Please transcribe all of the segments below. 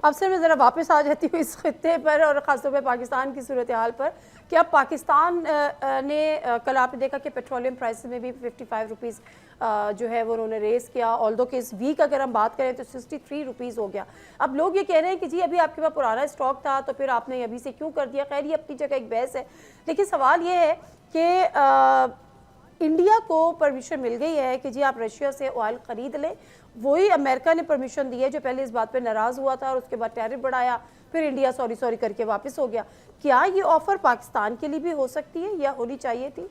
اب سر میں ذرا واپس آ جاتی ہوں اس خطے پر اور خاص طور پہ پاکستان کی صورتحال پر کہ اب پاکستان نے کل آپ نے دیکھا کہ پیٹرولیم پرائس میں بھی 55 روپیز جو ہے وہ انہوں نے ریز کیا، آلدو کہ اس ویک اگر ہم بات کریں تو 63 روپیز ہو گیا. اب لوگ یہ کہہ رہے ہیں کہ جی ابھی آپ کے پاس پرانا اسٹاک تھا تو پھر آپ نے ابھی سے کیوں کر دیا. خیر یہ اپنی جگہ ایک بحث ہے، لیکن سوال یہ ہے کہ انڈیا کو پرمیشن مل گئی ہے کہ جی آپ رشیا سے آئل خرید لیں. وہی امریکہ نے پرمیشن دی ہے جو پہلے اس بات پہ ناراض ہوا تھا اور اس کے بعد ٹیرف بڑھایا، پھر انڈیا سوری کر کے واپس ہو گیا. کیا یہ آفر پاکستان کے لیے بھی ہو سکتی ہے یا ہونی چاہیے تھی؟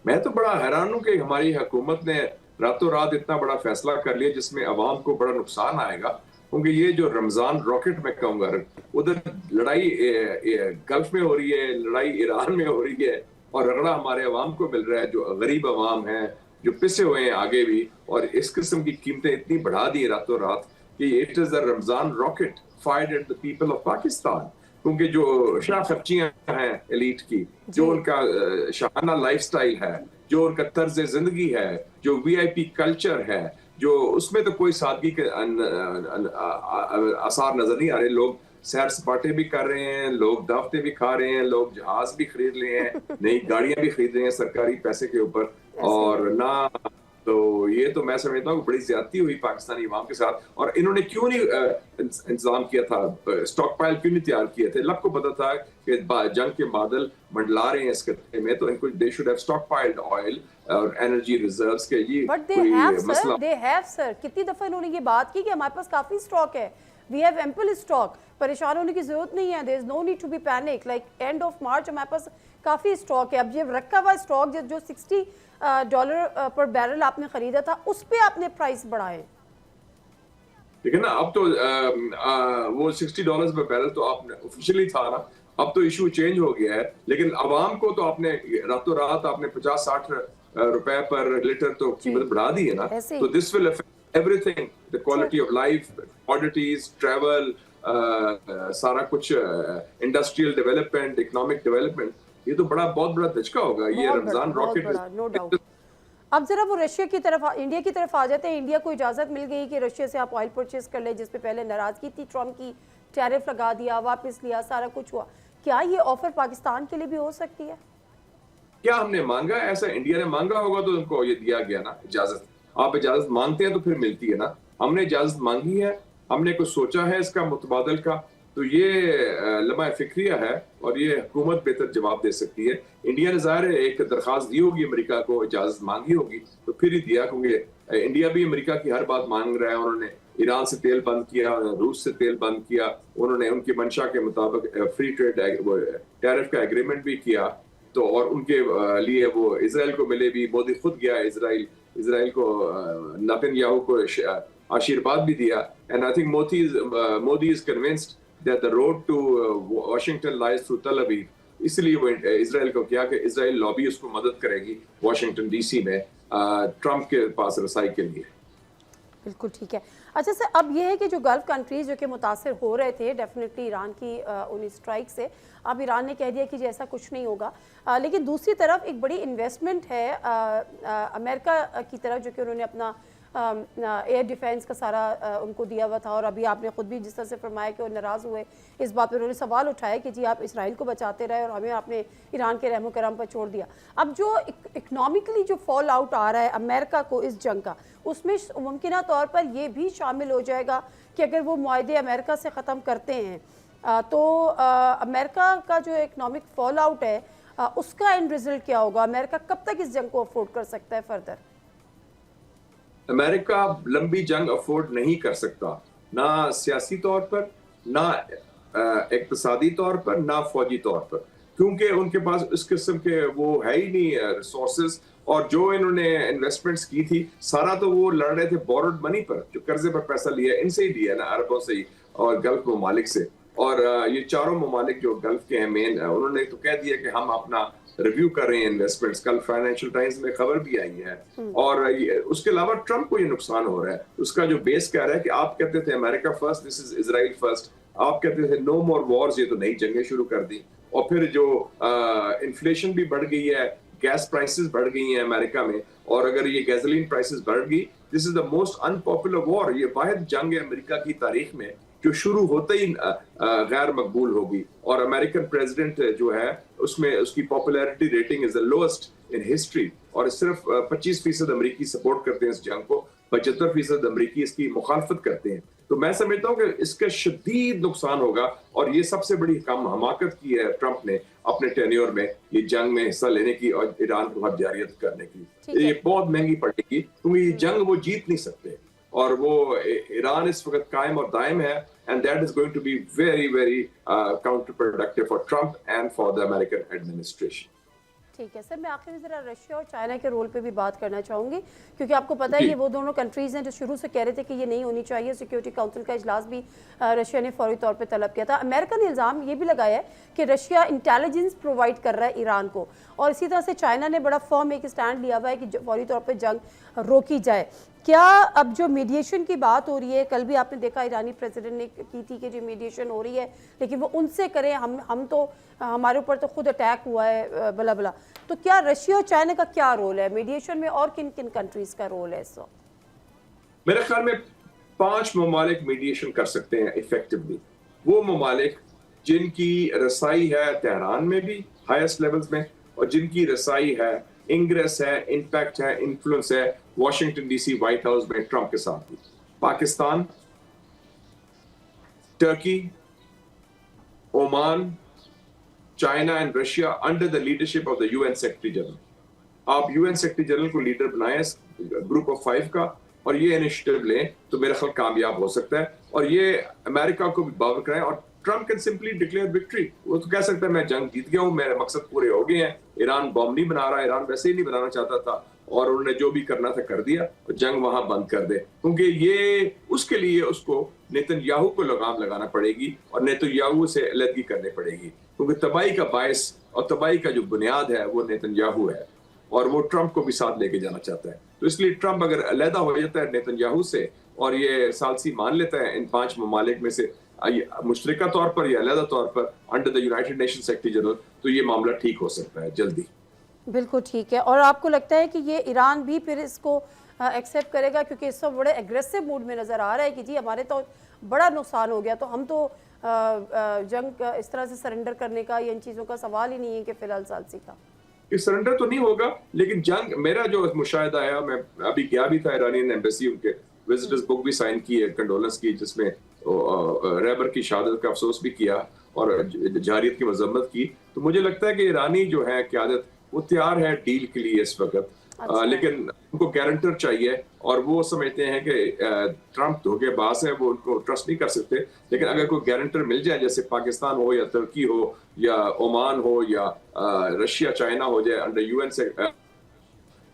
میں تو بڑا حیران ہوں کہ ہماری حکومت نے راتوں رات اتنا بڑا فیصلہ کر لیا جس میں عوام کو بڑا نقصان آئے گا. کیونکہ یہ جو رمضان راکٹ میں کہوں گا، ادھر لڑائی گلف میں ہو رہی ہے، لڑائی ایران میں ہو رہی ہے، اور رگڑا ہمارے عوام کو مل رہا ہے جو غریب عوام ہیں جو پسے ہوئے ہیں آگے بھی. اور اس قسم کی قیمتیں اتنی بڑھا دی راتوں رات کہ it is a Ramzan rocket fired at the people of Pakistan. کیونکہ جو شاہ خرچیاں ہیں ایلیٹ کی، جو ان کا شاہانہ لائف سٹائل ہے، جو ان کا طرز زندگی ہے، جو وی آئی پی کلچر ہے، جو اس میں تو کوئی سادگی کے آثار نظر نہیں آ رہے. لوگ سیر سپاٹے بھی کر رہے ہیں، لوگ دعوتیں بھی کھا رہے ہیں، لوگ جہاز بھی خرید رہے ہیں، نئی گاڑیاں بھی خرید رہے ہیں سرکاری پیسے کے اوپر. اور نہ تو یہ تو میں سمجھتا ہوں کہ بڑی زیادتی ہوئی پاکستانی عوام کے ساتھ. اور انہوں نے کیوں نہیں انتظام کیا تھا، اسٹاک پائل کیوں نہیں تیار کیے تھے؟ لب کو پتا تھا کہ جنگ کے بادل منڈلا رہے ہیں اس خطے میں، تو ان کو they should have stockpiled oil اور انرجی ریزروز کے. یہ کوئی مسئلہ they have sir. کتنی دفعہ انہوں نے یہ بات کی کہ ہمارے پاس کافی اسٹاک ہے، we have ample stock، پریشان ہونے کی ضرورت نہیں ہے، there is no need to be panic. like end of March ہمارے پاس کافی اسٹاک ہے. اب یہ رکھا ہوا اسٹاک جو $60 پر بیرل آپ نے خریدا تھا اس پہ آپ نے پرائس بڑھائے. لیکن نا اب تو وہ $60 پر بیرل تو آپ نے آفیشلی تھا نا، اب تو ایشو چینج ہو گیا ہے. لیکن عوام کو تو آپ نے راتوں رات آپ نے 50-60 روپے پر لیٹر تو قیمت بڑھا دی ہے نا. تو دس ول افیکٹ ایوری تھنگ، the quality of life, commodities, travel, سارا کچھ انڈسٹریل ڈیولپمنٹ، اکنامک ڈیولپمنٹ. یہ تو بہت بڑا دھچکا ہوگا یہ رمضان راکٹ. اب ذرا وہ رشیا کی طرف، انڈیا کی طرف آ جاتے ہیں. انڈیا کو اجازت مل گئی کہ رشیا سے آپ آئل پرچیز کر لیں، جس پہ پہلے ناراضگی تھی ٹرمپ کی، ٹیرف لگا دیا، واپس لیا، سارا کچھ ہوا. کیا یہ آفر پاکستان کے لیے بھی ہو سکتی ہے؟ کیا ہم نے مانگا ایسا؟ انڈیا نے مانگا ہوگا تو ان کو یہ دیا گیا نا اجازت. آپ اجازت مانگتے ہیں تو پھر ملتی ہے نا. ہم نے اجازت مانگی ہے، ہم نے کچھ سوچا ہے اس کا متبادل کا، تو یہ لمحہ فکریہ ہے اور یہ حکومت بہتر جواب دے سکتی ہے. انڈیا نے ظاہر ہے ایک درخواست دی ہوگی امریکہ کو، اجازت مانگی ہوگی تو پھر ہی دیا. کیونکہ انڈیا بھی امریکہ کی ہر بات مانگ رہا ہے. انہوں نے ایران سے تیل بند کیا، روس سے تیل بند کیا، انہوں نے ان کی منشا کے مطابق فری ٹریڈ ٹیرف کا ایگریمنٹ بھی کیا. تو اور ان کے لیے وہ اسرائیل کو ملے بھی. مودی خود گیا اسرائیل کو، نتن یاہو کو آشیرواد بھی دیا. And I think Modi is convinced that the road to Washington lies through Tel Aviv. اس لیے وہ اسرائیل کو کیا کہ اسرائیل لابی اس کو مدد کرے گی واشنگٹن ڈی سی میں ٹرمپ کے پاس رسائی کے لیے. بالکل ٹھیک ہے. اچھا سر، اب یہ ہے کہ جو گلف کنٹریز جو کہ متاثر ہو رہے تھے ڈیفینیٹلی ایران کی ان اسٹرائک سے، اب ایران نے کہہ دیا کہ ایسا کچھ نہیں ہوگا. لیکن دوسری طرف ایک بڑی انویسٹمنٹ ہے امریکہ کی طرف، جو کہ انہوں نے اپنا ایئر ڈیفینس کا سارا ان کو دیا ہوا تھا. اور ابھی آپ نے خود بھی جس طرح سے فرمایا کہ وہ ناراض ہوئے اس بات پہ، انہوں نے سوال اٹھایا کہ جی آپ اسرائیل کو بچاتے رہے اور ہمیں آپ نے ایران کے رحم و کرم پر چھوڑ دیا. اب جو اکنامکلی جو فال آؤٹ آ رہا ہے امریکہ کو اس جنگ کا، اس میں ممکنہ طور پر یہ بھی شامل ہو جائے گا کہ اگر وہ معاہدے امریکہ سے ختم کرتے ہیں تو امریکہ کا جو اکنامک فال آؤٹ ہے اس کا اینڈ رزلٹ کیا ہوگا؟ امریکہ کب تک اس جنگ کو افورڈ کر سکتا ہے فردر؟ امریکہ لمبی جنگ افورڈ نہیں کر سکتا، نہ سیاسی طور پر، نہ اقتصادی طور پر، نہ فوجی طور پر. کیونکہ ان کے پاس اس قسم کے وہ ہے ہی نہیں ریسورسز. اور جو انہوں نے انویسٹمنٹس کی تھی سارا تو وہ لڑ رہے تھے بورڈ منی پر، جو قرضے پر پیسہ لیا ان سے ہی لیا نا، عربوں سے ہی اور گلف ممالک سے. اور یہ چاروں ممالک جو گلف کے ہیں مین، انہوں نے تو کہہ دیا کہ ہم اپنا ریویو کر رہے ہیں انویسٹمنٹس. کل فائنینشیل ٹائمز میں خبر بھی آئی ہے. اور اس کے علاوہ ٹرمپ کو یہ نقصان ہو رہا ہے. اس کا جو بیس کہہ رہا ہے کہ آپ کہتے تھے امریکہ فرسٹ، دس از اسرائیل فرسٹ. آپ کہتے تھے نو مور وارز، یہ تو نئی جنگیں شروع کر دی. اور پھر جو انفلیشن بھی بڑھ گئی ہے، گیس پرائسز بڑھ گئی ہیں امریکہ میں. اور اگر یہ گیزولین پرائسز بڑھ گئی، دس از دا موسٹ ان پاپولر وار. یہ واحد جنگ ہے امریکہ کی تاریخ میں جو شروع ہوتے ہی غیر مقبول ہوگی, اور امریکن پریزیڈنٹ جو ہے اس میں اس کی popularity rating is the lowest in history, اور صرف 25% امریکی سپورٹ کرتے ہیں اس جنگ کو, 75% امریکی اس کی مخالفت کرتے ہیں. تو میں سمجھتا ہوں کہ اس کا شدید نقصان ہوگا, اور یہ سب سے بڑی حماقت کی ہے ٹرمپ نے اپنے ٹینیور میں یہ جنگ میں حصہ لینے کی اور ایران کو حد جاریت کرنے کی. یہ بہت مہنگی پڑے گی کیونکہ یہ جنگ وہ جیت نہیں سکتے, اور وہ ایران اس وقت قائم اور دائم ہے, and that is going to be very very counterproductive for Trump and for the American administration. ٹھیک ہے سر, میں آخر میں ذرا رشیا اور چائنا کے رول پہ بھی بات کرنا چاہوں گی, کیونکہ آپ کو پتہ ہے یہ وہ دونوں کنٹریز ہیں جو شروع سے کہہ رہے تھے کہ یہ نہیں ہونی چاہیے. سیکیورٹی کونسل کا اجلاس بھی رشیا نے فوری طور پہ طلب کیا تھا. امریکہ نے الزام یہ بھی لگایا ہے کہ رشیا انٹیلیجنس پرووائڈ کر رہا ہے ایران کو, اور اسی طرح سے چائنا نے بڑا فرم ایک اسٹینڈ لیا ہوا ہے کہ فوری طور پہ جنگ روکی جائے. کیا اب جو میڈیشن کی بات ہو رہی ہے, کل بھی آپ نے دیکھا ایرانی پریزیڈنٹ نے کی تھی کہ جو میڈیشن ہو رہی ہے لیکن وہ ان سے کریں, ہم تو ہمارے اوپر تو خود اٹیک ہوا ہے بلا بلا, تو کیا رشیا اور چائنا کا کیا رول ہے میڈیشن میں, اور کن کن کنٹریز کا رول ہے اس وقت؟ میرے خیال میں 5 ممالک میڈیشن کر سکتے ہیں ایفیکٹولی. وہ ممالک جن کی رسائی ہے تہران میں بھی ہائیسٹ لیولز میں, اور جن کی رسائی ہے, انگریس ہے, امپیکٹ ہے, انفلوئنس ہے واشنگٹن ڈی سی وائٹ ہاؤس میں ٹرمپ کے ساتھ بھی. Pakistan, Turkey, Oman, China and Russia under the leadership of the UN secretary general. آپ UN سیکرٹری جنرل کو لیڈر بنائیں گروپ آف 5 کا, اور یہ انیشیٹو لیں تو میرا خیال کامیاب ہو سکتا ہے, اور یہ امریکہ کو بھی باور کرائیں. اور Trump can simply declare victory, وہ تو کہہ سکتا ہے میں جنگ جیت گیا ہوں, میرے مقصد پورے ہو گئے ہیں, ایران بم نہیں بنا رہا, ایران ویسے ہی نہیں بنانا چاہتا تھا, اور انہوں نے جو بھی کرنا تھا کر دیا, اور جنگ وہاں بند کر دے. کیونکہ یہ اس کے لیے اس کو نیتن یاہو کو لگام لگانا پڑے گی, اور نیتن یاہو سے علیحدگی کرنی پڑے گی, کیونکہ تباہی کا باعث اور تباہی کا جو بنیاد ہے وہ نیتن یاہو ہے, اور وہ ٹرمپ کو بھی ساتھ لے کے جانا چاہتا ہے. تو اس لیے ٹرمپ اگر علیحدہ ہو جاتا ہے نیتن یاہو سے, اور یہ ثالثی مان لیتا ہے ان 5 ممالک میں سے مشترکہ طور پر یا علیحدہ طور پر under the United Nation secretary general, تو یہ معاملہ ٹھیک ہو سکتا ہے جلدی. بالکل ٹھیک ہے. اور آپ کو لگتا ہے کہ یہ ایران بھی پھر اس کو ایکسیپٹ کرے گا, کیونکہ اس وقت بڑے ایگریسو موڈ میں نظر آ رہا ہے کہ جی ہمارے تو بڑا نقصان ہو گیا, تو ہم تو جنگ اس طرح سے سرنڈر کرنے کا یا ان چیزوں کا سوال ہی نہیں ہے کہ فی الحال ثالثی کا کہ سرنڈر تو نہیں ہوگا, لیکن جنگ میرا جو مشاہدہ ہے, میں ابھی گیا بھی تھا ایرانین ایمبیسی, ان کے وزٹرز بک بھی سائن کی ہے کنڈولنس کی, جس میں ریبر کی شہادت کا افسوس بھی کیا اور جارحیت کی مذمت کی. تو مجھے لگتا ہے کہ ایرانی جو ہے قیادت وہ تیار ہے ڈیل کے لیے اس وقت, لیکن ان کو گارنٹر چاہیے, اور وہ سمجھتے ہیں کہ ٹرمپ دھوکے باز ہے, وہ ان کو ٹرسٹ نہیں کر سکتے. لیکن اگر کوئی گارنٹر مل جائے, جیسے پاکستان ہو یا ترکی ہو یا اومان ہو یا رشیا چائنا ہو جائے انڈر UN سے,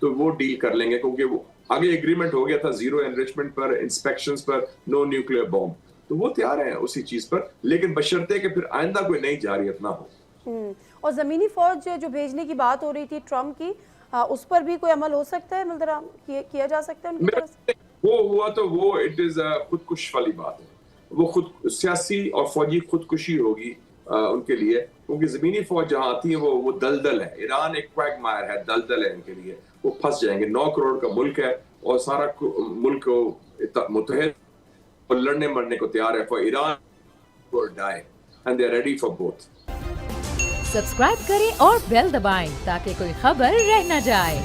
تو وہ ڈیل کر لیں گے, کیونکہ وہ آگے ایگریمنٹ ہو گیا تھا زیرو انریچمنٹ پر, انسپیکشنز پر, نو نیوکلیئر بوم, تو وہ تیار ہیں اسی چیز پر, لیکن بشرطے کہ پھر آئندہ کوئی نئی جارحیت نہ ہو. اور زمینی فوج جو بھیجنے کی بات ہو رہی تھی ٹرمپ کی, اس پر بھی کوئی عمل ہو سکتا ہے, مطلب کیا جا سکتا ہے ان کی طرف سے؟ وہ ہوا تو وہ اٹ از خودکش والی بات ہے, وہ خود سیاسی اور فوجی خودکشی ہوگی ان کے لیے, کیونکہ زمینی فوج جہاں آتی ہے وہ دلدل ہے. ایران ایک کویگ مائر ہے, دلدل ہے ان کے لیے, وہ پھنس جائیں گے. 9 کروڑ کا ملک ہے, اور سارا ملک متحد اور لڑنے مرنے کو تیار ہے. فار ایران اور die and they are ready for both. Subscribe کریں اور بیل دبائیں تاکہ کوئی خبر رہ نہ جائے.